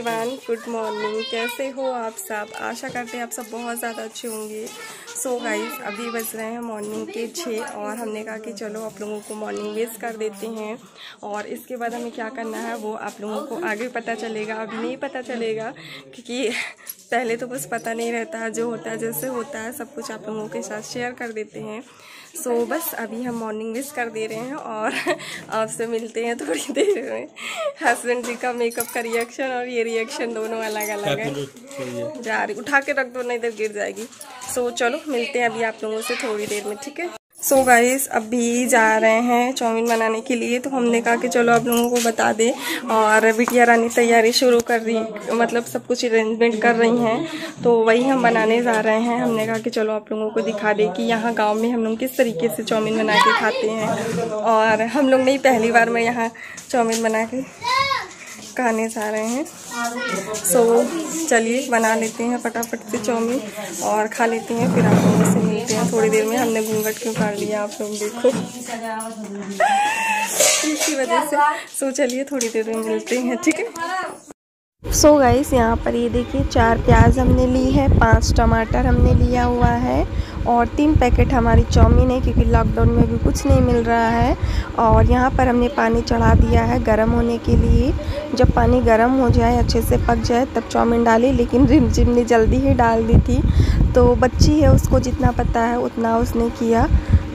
Everyone, good morning. कैसे हो आप सब? आशा करते हैं आप सब बहुत ज़्यादा अच्छे होंगे। सो गाइस, अभी बज रहे हैं मॉर्निंग के 6 और हमने कहा कि चलो आप लोगों को मॉर्निंग विश कर देते हैं और इसके बाद हमें क्या करना है वो आप लोगों को आगे पता चलेगा। अभी नहीं पता चलेगा क्योंकि पहले तो बस पता नहीं रहता, जो होता है जैसे होता है सब कुछ आप लोगों के साथ शेयर कर देते हैं। सो बस अभी हम मॉर्निंग विश कर दे रहे हैं और आपसे मिलते हैं थोड़ी देर में। हस्बैंड जी का मेकअप का रिएक्शन और ये रिएक्शन दोनों अलग अलग है। जा रही, उठा के रख दो नहीं इधर गिर जाएगी। सो चलो मिलते हैं अभी आप लोगों से थोड़ी देर में, ठीक है। सो गाइस, अभी जा रहे हैं चाउमीन बनाने के लिए, तो हमने कहा कि चलो आप लोगों को बता दें। और बिटिया रानी तैयारी शुरू कर रही, मतलब सब कुछ अरेंजमेंट कर रही हैं, तो वही हम बनाने जा रहे हैं। हमने कहा कि चलो आप लोगों को दिखा दें कि यहाँ गांव में हम लोग किस तरीके से चाउमीन बना के खाते हैं। और हम लोग नहीं, पहली बार मैं यहाँ चाउमीन बना के खाने जा रहे हैं। सो चलिए बना लेते हैं फटाफट से चाउमीन और खा लेते हैं, फिर आप लोगों से मिलते हैं थोड़ी देर में। हमने घूंघट क्यों काट लिया आप लोग देखो इसकी वजह से। सो चलिए थोड़ी देर में मिलते हैं, ठीक है। सो गाइस, यहाँ पर ये देखिए 4 प्याज हमने ली है, 5 टमाटर हमने लिया हुआ है और 3 पैकेट हमारी चाउमीन है क्योंकि लॉकडाउन में भी कुछ नहीं मिल रहा है। और यहाँ पर हमने पानी चढ़ा दिया है गर्म होने के लिए। जब पानी गर्म हो जाए, अच्छे से पक जाए, तब चाउमीन डाली। लेकिन रिमझिम ने जल्दी ही डाल दी थी, तो बच्ची है उसको जितना पता है उतना उसने किया।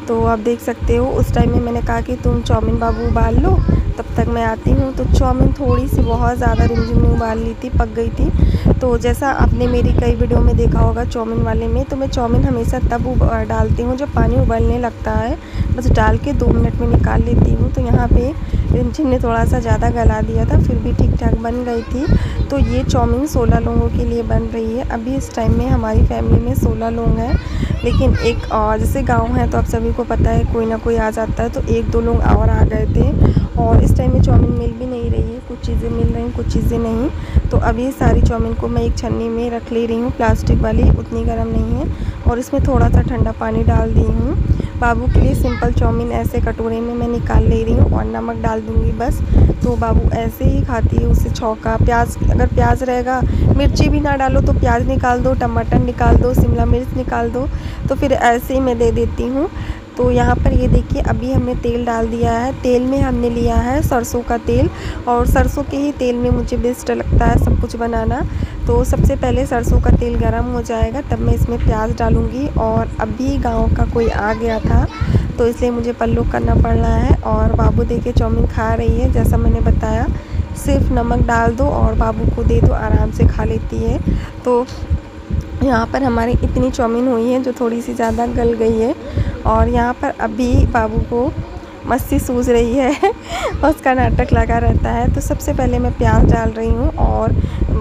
तो आप देख सकते हो उस टाइम में मैंने कहा कि तुम चाउमीन बाबू उबाल लो, तब तक मैं आती हूँ। तो चाउमीन थोड़ी सी बहुत ज़्यादा रिमझिम में उबाल ली थी, पक गई थी। तो जैसा आपने मेरी कई वीडियो में देखा होगा चाउमीन वाले में, तो मैं चाउमीन हमेशा तब डालती हूँ जब पानी उबलने लगता है, बस डाल के 2 मिनट में निकाल लेती हूँ। तो यहाँ पे रिमझिम ने थोड़ा सा ज़्यादा गला दिया था, फिर भी ठीक ठाक बन गई थी। तो ये चाउमीन 16 लोगों के लिए बन रही है। अभी इस टाइम में हमारी फैमिली में 16 लोग हैं, लेकिन एक जैसे गाँव है तो आप सभी को पता है कोई ना कोई आ जाता है, तो 1-2 लोग और आ गए थे। और इस टाइम में चाउमीन मिल भी नहीं रही है, कुछ चीज़ें मिल रही हैं कुछ चीज़ें नहीं। तो अभी सारी चाउमीन को मैं एक छन्नी में रख ले रही हूँ, प्लास्टिक वाली, उतनी गर्म नहीं है। और इसमें थोड़ा सा ठंडा पानी डाल दी हूँ। बाबू के लिए सिंपल चाउमीन ऐसे कटोरे में मैं निकाल ले रही हूँ और नमक डाल दूँगी बस। तो बाबू ऐसे ही खाती है, उससे छौंका प्याज, अगर प्याज रहेगा, मिर्ची भी ना डालो तो प्याज निकाल दो, टमाटर निकाल दो, शिमला मिर्च निकाल दो, तो फिर ऐसे ही मैं दे देती हूँ। तो यहाँ पर ये देखिए अभी हमने तेल डाल दिया है। तेल में हमने लिया है सरसों का तेल, और सरसों के ही तेल में मुझे बेस्ट लगता है सब कुछ बनाना। तो सबसे पहले सरसों का तेल गरम हो जाएगा तब मैं इसमें प्याज डालूँगी। और अभी गांव का कोई आ गया था तो इसलिए मुझे पल्लू करना पड़ रहा है। और बाबू देखिए चाउमीन खा रही है, जैसा मैंने बताया सिर्फ नमक डाल दो और बाबू को दे दो, आराम से खा लेती है। तो यहाँ पर हमारी इतनी चाउमीन हुई है जो थोड़ी सी ज़्यादा गल गई है। और यहाँ पर अभी बाबू को मस्ती सूझ रही है उसका नाटक लगा रहता है। तो सबसे पहले मैं प्याज डाल रही हूँ और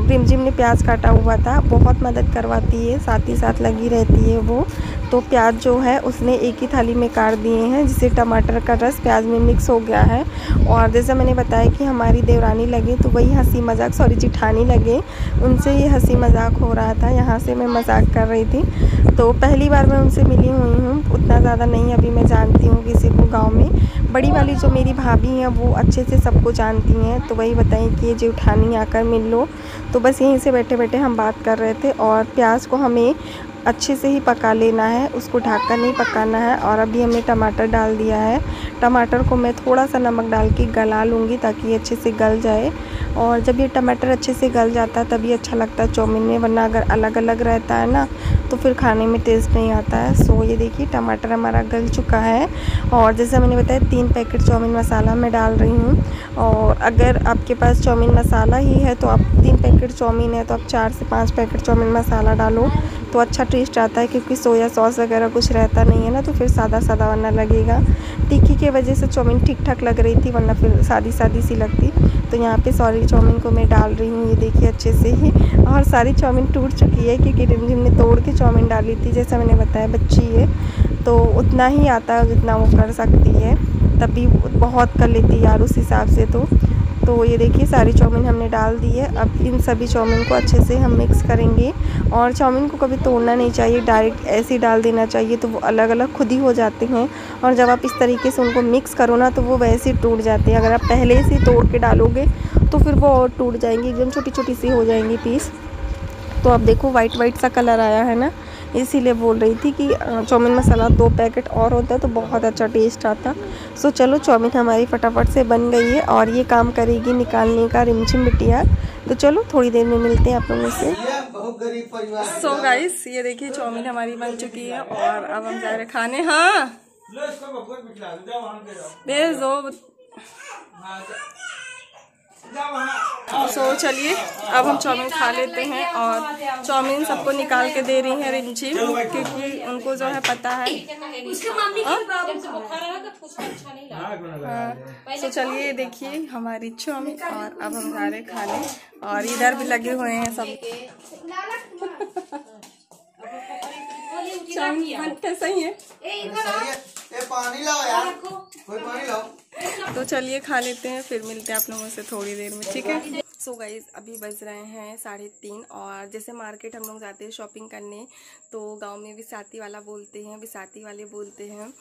रिमझिम ने प्याज काटा हुआ था, बहुत मदद करवाती है, साथ ही साथ लगी रहती है वो। तो प्याज जो है उसने एक ही थाली में काट दिए हैं, जिससे टमाटर का रस प्याज में मिक्स हो गया है। और जैसा मैंने बताया कि हमारी देवरानी लगे तो वही हंसी मजाक, सॉरी जेठानी लगे, उनसे ये हंसी मजाक हो रहा था। यहाँ से मैं मजाक कर रही थी। तो पहली बार मैं उनसे मिली हुई हूँ, उतना ज़्यादा नहीं अभी मैं जानती हूँ किसी को गाँव में। बड़ी वाली जो मेरी भाभी हैं वो अच्छे से सबको जानती हैं, तो वही बताएं कि ये जेठानी आकर मिल लो। तो बस यहीं से बैठे बैठे हम बात कर रहे थे। और प्याज को हमें अच्छे से ही पका लेना है, उसको ढककर नहीं पकाना है। और अभी हमने टमाटर डाल दिया है। टमाटर को मैं थोड़ा सा नमक डाल के गला लूँगी ताकि ये अच्छे से गल जाए। और जब ये टमाटर अच्छे से गल जाता है तभी अच्छा लगता है चाउमीन में, वरना अगर अलग अलग रहता है ना तो फिर खाने में टेस्ट नहीं आता है। सो ये देखिए टमाटर हमारा गल चुका है। और जैसा मैंने बताया 3 पैकेट चाउमीन मसाला मैं डाल रही हूँ। और अगर आपके पास चाउमीन मसाला ही है तो आप 3 पैकेट चाउमीन है तो आप 4 से 5 पैकेट चाउमीन मसाला डालो तो अच्छा टेस्ट आता है, क्योंकि सोया सॉस वगैरह कुछ रहता नहीं है ना, तो फिर सादा सादा वरना लगेगा। तीखी के वजह से चाउमीन ठीक ठाक लग रही थी, वरना फिर सादी सादी सी लगती। तो यहाँ पे सारी चाउमीन को मैं डाल रही हूँ, ये देखिए अच्छे से ही। और सारी चाउमीन टूट चुकी है क्योंकि रिमझिम ने तोड़ के चाउमीन डाली थी। जैसा मैंने बताया बच्ची है तो उतना ही आता है जितना वो कर सकती है, तभी बहुत कर लेती है यार उस हिसाब से। तो ये देखिए सारी चाउमीन हमने डाल दी है। अब इन सभी चाउमीन को अच्छे से हम मिक्स करेंगे। और चाउमीन को कभी तोड़ना नहीं चाहिए, डायरेक्ट ऐसे ही डाल देना चाहिए, तो वो अलग अलग खुद ही हो जाते हैं। और जब आप इस तरीके से उनको मिक्स करो ना तो वो वैसे ही टूट जाते हैं। अगर आप पहले से तोड़ के डालोगे तो फिर वो और टूट जाएंगी, एकदम छोटी छोटी सी हो जाएंगी पीस। तो अब देखो वाइट वाइट सा कलर आया है ना, इसीलिए बोल रही थी कि चाउमीन मसाला 2 पैकेट और होता तो बहुत अच्छा टेस्ट आता। सो चलो चाउमीन हमारी फटाफट से बन गई है और ये काम करेगी निकालने का रिमझिम बिटिया। तो चलो थोड़ी देर में मिलते हैं आप लोगों से। सो गाइस ये देखिए चाउमीन हमारी बन चुकी है और अब हम जा रहे खाने। हाँ भेज दो। सो चलिए अब हम चाउमीन खा लेते हैं और चाउमीन सबको निकाल के दे रही है रिमझिम, क्योंकि उनको जो है पता है। सो चलिए देखिए हमारी चाउमीन और अब हम जा रहे खाने और इधर भी लगे हुए हैं सब। चाउमीन सही है, पानी लाओ यार, कोई पानी लाओ। तो चलिए खा लेते हैं, फिर मिलते हैं आप लोगों से थोड़ी देर में, ठीक है। सो गाइज अभी बज रहे हैं 3:30 और जैसे मार्केट हम लोग जाते हैं शॉपिंग करने तो गांव में विसाती वाला बोलते हैं, विसाती वाले बोलते हैं।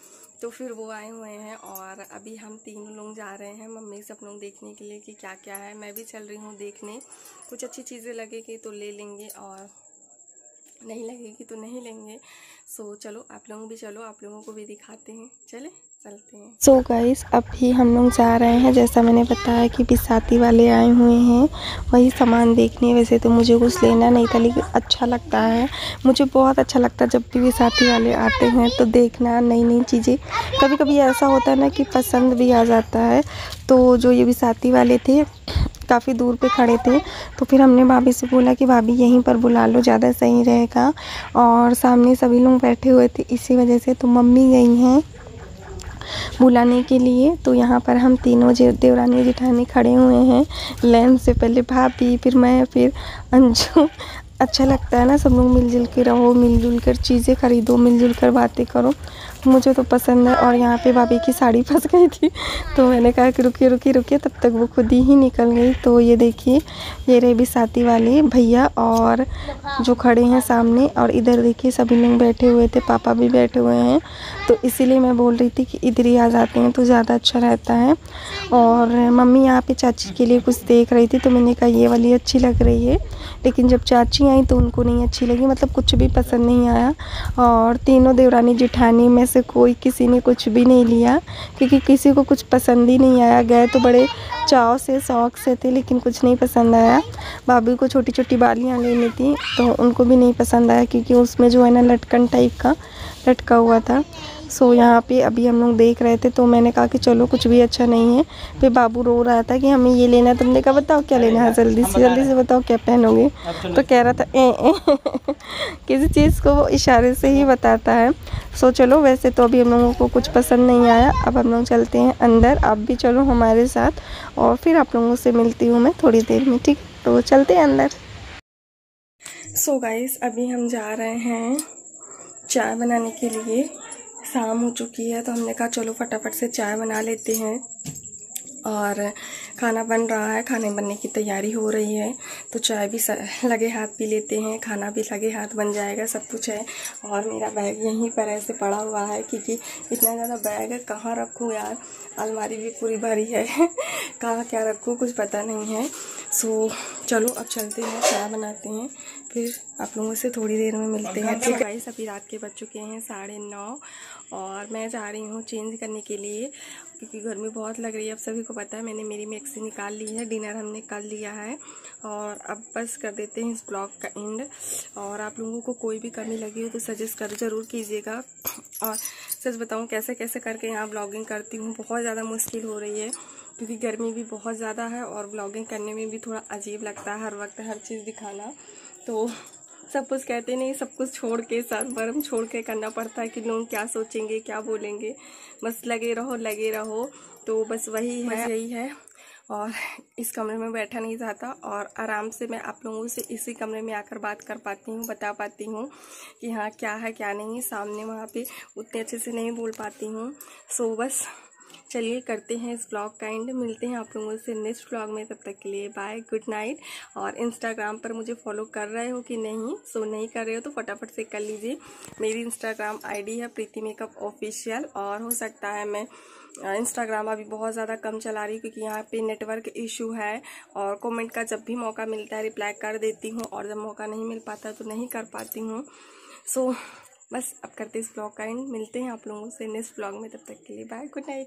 तो फिर वो आए हुए हैं और अभी हम 3 लोग जा रहे हैं मम्मी से अपनों देखने के लिए कि क्या क्या है। मैं भी चल रही हूँ देखने, कुछ अच्छी चीज़ें लगेगी तो ले लेंगे और नहीं लगेगी तो नहीं लेंगे। सो चलो आप लोग भी चलो, आप लोगों को भी दिखाते हैं, चलते हैं। सो गाइस अभी हम लोग जा रहे हैं, जैसा मैंने बताया कि विसाती वाले आए हुए हैं वही सामान देखने। वैसे तो मुझे कुछ लेना नहीं था लेकिन अच्छा लगता है, मुझे बहुत अच्छा लगता है जब भी विसाती वाले आते हैं तो देखना नई नई चीज़ें। कभी कभी ऐसा होता है ना कि पसंद भी आ जाता है। तो जो ये विसाती वाले थे काफ़ी दूर पे खड़े थे तो फिर हमने भाभी से बोला कि भाभी यहीं पर बुला लो, ज़्यादा सही रहेगा। और सामने सभी लोग बैठे हुए थे इसी वजह से तो मम्मी गई हैं बुलाने के लिए। तो यहाँ पर हम तीनों देवरानी जेठानी खड़े हुए हैं लाइन से, पहले भाभी फिर मैं फिर अंजू। अच्छा लगता है ना सब लोग मिलजुल के रहो, मिलजुल कर चीज़ें खरीदो, मिलजुल कर बातें करो, मुझे तो पसंद है। और यहाँ पे भाभी की साड़ी फंस गई थी तो मैंने कहा कि रुकिए रुकिए रुकिए, तब तक वो खुद ही निकल गई। तो ये देखिए ये रहे विसाती वाले भैया और जो खड़े हैं सामने, और इधर देखिए सभी लोग बैठे हुए थे, पापा भी बैठे हुए हैं। तो इसीलिए मैं बोल रही थी कि इधर ही आ जाते हैं तो ज़्यादा अच्छा रहता है। और मम्मी यहाँ पे चाची के लिए कुछ देख रही थी तो मैंने कहा ये वाली अच्छी लग रही है, लेकिन जब चाची आई तो उनको नहीं अच्छी लगी, मतलब कुछ भी पसंद नहीं आया। और तीनों देवरानी जेठानी में से कोई किसी ने कुछ भी नहीं लिया क्योंकि किसी को कुछ पसंद ही नहीं आया। गए तो बड़े चाव से शौक़ से थे लेकिन कुछ नहीं पसंद आया। भाभी को छोटी छोटी बालियाँ लेनी थी तो उनको भी नहीं पसंद आया क्योंकि उसमें जो है ना लटकन टाइप का लटका हुआ था। सो यहाँ पे अभी हम लोग देख रहे थे तो मैंने कहा कि चलो कुछ भी अच्छा नहीं है। फिर बाबू रो रहा था कि हमें ये लेना है, तुमने कहा बताओ क्या लेना है, जल्दी से बताओ क्या पहनोगे। तो कह रहा था ए किसी चीज़ को वो इशारे से ही बताता है। सो चलो वैसे तो अभी हम लोगों को कुछ पसंद नहीं आया, अब हम लोग चलते हैं अंदर, आप भी चलो हमारे साथ और फिर आप लोगों से मिलती हूँ मैं थोड़ी देर में, ठीक। तो चलते हैं अंदर। सो गाइस अभी हम जा रहे हैं चाय बनाने के लिए, शाम हो चुकी है तो हमने कहा चलो फटाफट से चाय बना लेते हैं। और खाना बन रहा है, खाने बनने की तैयारी हो रही है तो चाय भी लगे हाथ पी लेते हैं, खाना भी लगे हाथ बन जाएगा, सब कुछ है। और मेरा बैग यहीं पर ऐसे पड़ा हुआ है क्योंकि इतना ज़्यादा बैग है, कहाँ रखूँ यार, अलमारी भी पूरी भरी है कहाँ क्या रखूँ कुछ पता नहीं है। सो चलो अब चलते हैं, चाय बनाते हैं, फिर आप लोगों से थोड़ी देर में मिलते हैं, ठीक है। गाइस अभी रात के बज चुके हैं 9:30 और मैं जा रही हूँ चेंज करने के लिए क्योंकि गर्मी बहुत लग रही है। अब सभी को पता है मैंने मेरी मैक्सी निकाल ली है, डिनर हमने कर लिया है और अब बस कर देते हैं इस ब्लॉग का एंड। और आप लोगों को कोई भी कमी लगी हो तो सजेस्ट कर ज़रूर कीजिएगा। और सच बताऊँ कैसे कैसे करके यहाँ ब्लॉगिंग करती हूँ, बहुत ज़्यादा मुश्किल हो रही है क्योंकि गर्मी भी बहुत ज़्यादा है और ब्लॉगिंग करने में भी थोड़ा अजीब लगता है हर वक्त हर चीज़ दिखाना। तो सब कुछ कहते नहीं, सब कुछ छोड़ के सर बर्म छोड़ के करना पड़ता है कि लोग क्या सोचेंगे क्या बोलेंगे, बस लगे रहो। तो बस वही है, यही है। और इस कमरे में बैठा नहीं जाता और आराम से मैं आप लोगों से इसी कमरे में आकर बात कर पाती हूँ, बता पाती हूँ कि हाँ क्या है क्या नहीं। सामने वहाँ पे उतने अच्छे से नहीं बोल पाती हूँ। सो बस चलिए करते हैं इस ब्लॉग का एंड, मिलते हैं आप लोगों से नेक्स्ट ब्लॉग में, तब तक के लिए बाय, गुड नाइट। और इंस्टाग्राम पर मुझे फॉलो कर रहे हो कि नहीं, सो नहीं कर रहे हो तो फटाफट से कर लीजिए। मेरी इंस्टाग्राम आईडी है प्रीति मेकअप ऑफिशियल और हो सकता है मैं इंस्टाग्राम अभी बहुत ज़्यादा कम चला रही हूँ क्योंकि यहाँ पे नेटवर्क इशू है। और कमेंट का जब भी मौका मिलता है रिप्लाई कर देती हूँ, और जब मौका नहीं मिल पाता तो नहीं कर पाती हूँ। सो बस अब करते इस ब्लॉग का एंड। मिलते हैं आप लोगों से नेक्स्ट ब्लॉग में, तब तक के लिए बाय, गुड नाइट।